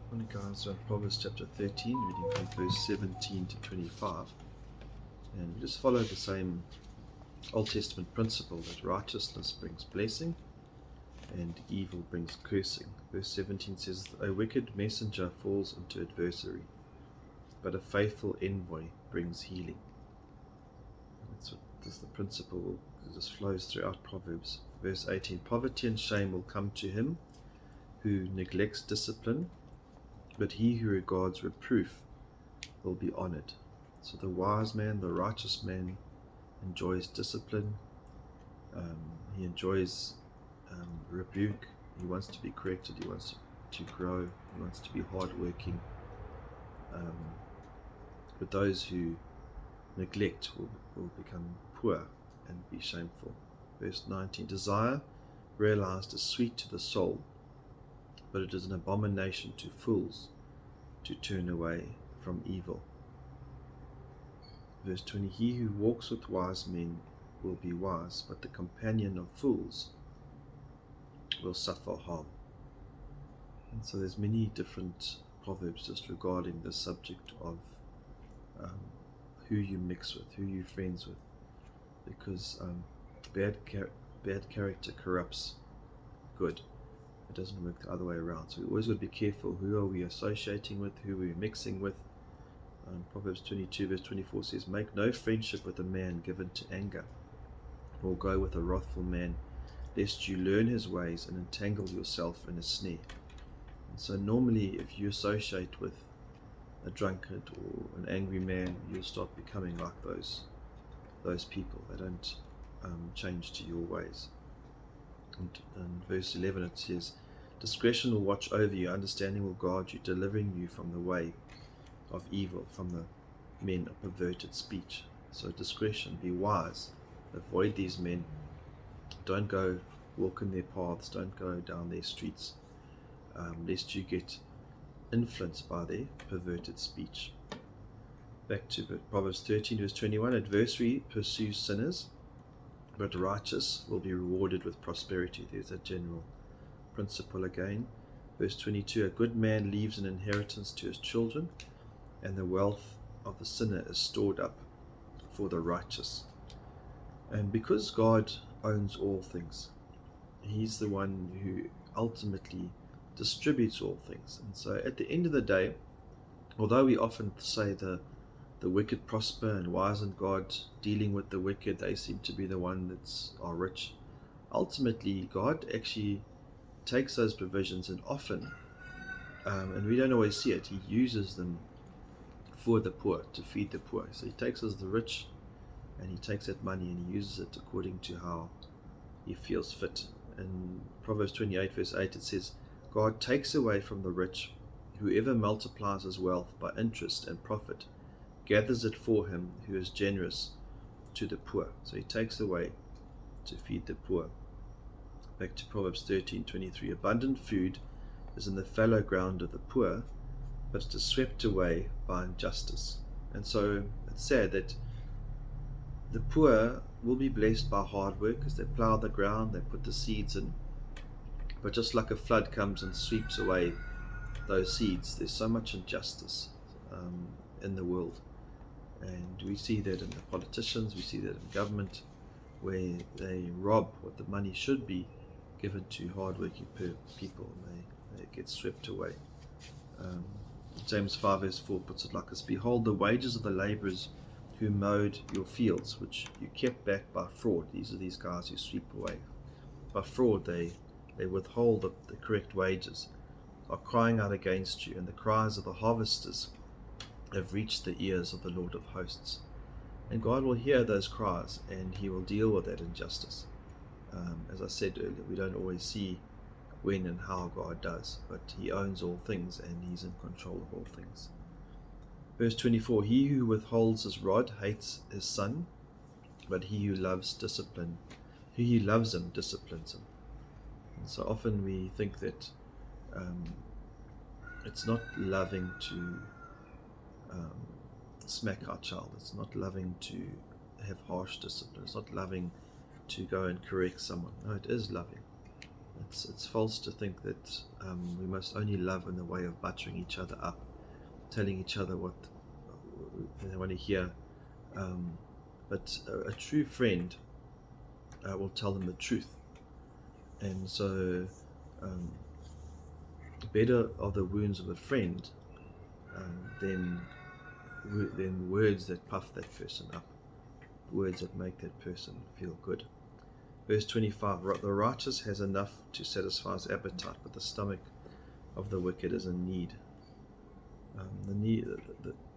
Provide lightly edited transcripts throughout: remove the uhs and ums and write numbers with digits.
Morning, guys. Proverbs chapter 13, reading from verse 17 to 25. And we just follow the same Old Testament principle that righteousness brings blessing and evil brings cursing. Verse 17 says, "A wicked messenger falls into adversary, but a faithful envoy brings healing." And that's what this, the principle just flows throughout Proverbs. Verse 18, "Poverty and shame will come to him who neglects discipline, but he who regards reproof will be honored." So the wise man, the righteous man, enjoys discipline. He enjoys rebuke. He wants to be corrected. He wants to grow. He wants to be hardworking. But those who neglect will become poor and be shameful. Verse 19, "Desire realized is sweet to the soul, but it is an abomination to fools to turn away from evil." Verse 20, "He who walks with wise men will be wise, but the companion of fools will suffer harm." And so there's many different proverbs just regarding the subject of who you mix with, who you're friends with, because bad character corrupts good. It doesn't work the other way around. So we always got to be careful. Who are we associating with? Who are we mixing with? Proverbs 22 verse 24 says, "Make no friendship with a man given to anger, nor go with a wrathful man, lest you learn his ways and entangle yourself in a snare." And so normally if you associate with a drunkard or an angry man, you'll start becoming like those people. They don't change to your ways. And in verse 11 it says, "Discretion will watch over you, understanding will guard you, delivering you from the way of evil, from the men of perverted speech." So discretion, be wise, avoid these men, don't go walk in their paths, don't go down their streets, lest you get influenced by their perverted speech. Back to Proverbs 13 verse 21, "Adversary pursues sinners, but righteous will be rewarded with prosperity." There's a general principle again. Verse 22, "A good man leaves an inheritance to his children, and the wealth of the sinner is stored up for the righteous." And because God owns all things, He's the one who ultimately distributes all things. And so at the end of the day, although we often say the wicked prosper, and why isn't God dealing with the wicked? They seem to be the one that are rich. Ultimately, God actually takes those provisions, and often, and we don't always see it, He uses them for the poor, to feed the poor. So He takes us the rich, and He takes that money and He uses it according to how He feels fit. In Proverbs 28 verse 8 it says, "God takes away from the rich. Whoever multiplies his wealth by interest and profit gathers it for him who is generous to the poor." So He takes away to feed the poor. Back to Proverbs 13:23, "Abundant food is in the fallow ground of the poor, but it is swept away by injustice." And so it's sad that the poor will be blessed by hard work as they plow the ground, they put the seeds in, but just like a flood comes and sweeps away those seeds, there's so much injustice in the world. And we see that in the politicians, we see that in government, where they rob what the money should be given to hardworking people, and they get swept away. James 5 verse 4 puts it like this, "Behold, the wages of the laborers who mowed your fields, which you kept back by fraud." These are these guys who sweep away. By fraud, they withhold the correct wages, "are crying out against you, and the cries of the harvesters have reached the ears of the Lord of hosts." And God will hear those cries, and He will deal with that injustice. As I said earlier, we don't always see when and how God does, but He owns all things and He's in control of all things. Verse 24, "He who withholds his rod hates his son, but he who loves him disciplines him." And so often we think that it's not loving to smack our child, it's not loving to have harsh discipline, it's not loving to go and correct someone. No, it is loving. It's false to think that we must only love in the way of buttering each other up, telling each other what they want to hear. But a true friend will tell them the truth. And so, better are the wounds of a friend than words that puff that person up, words that make that person feel good. Verse 25, the righteous has enough to satisfy his appetite, but the stomach of the wicked is in need.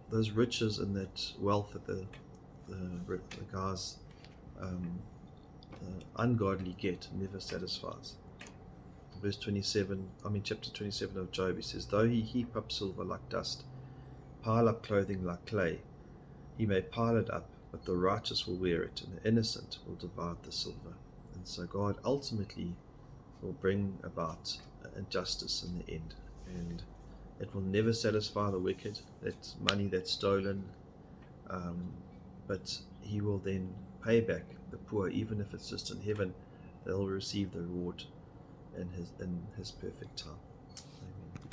Those riches and that wealth that the guys ungodly get never satisfies. Verse 27, chapter 27 of Job, he says, though he heap up silver like dust, pile up clothing like clay, he may pile it up, but the righteous will wear it, and the innocent will divide the silver. And so God ultimately will bring about justice in the end, and it will never satisfy the wicked, that money that's stolen, but he will then pay back the poor, even if it's just in heaven. They'll receive the reward in his perfect time.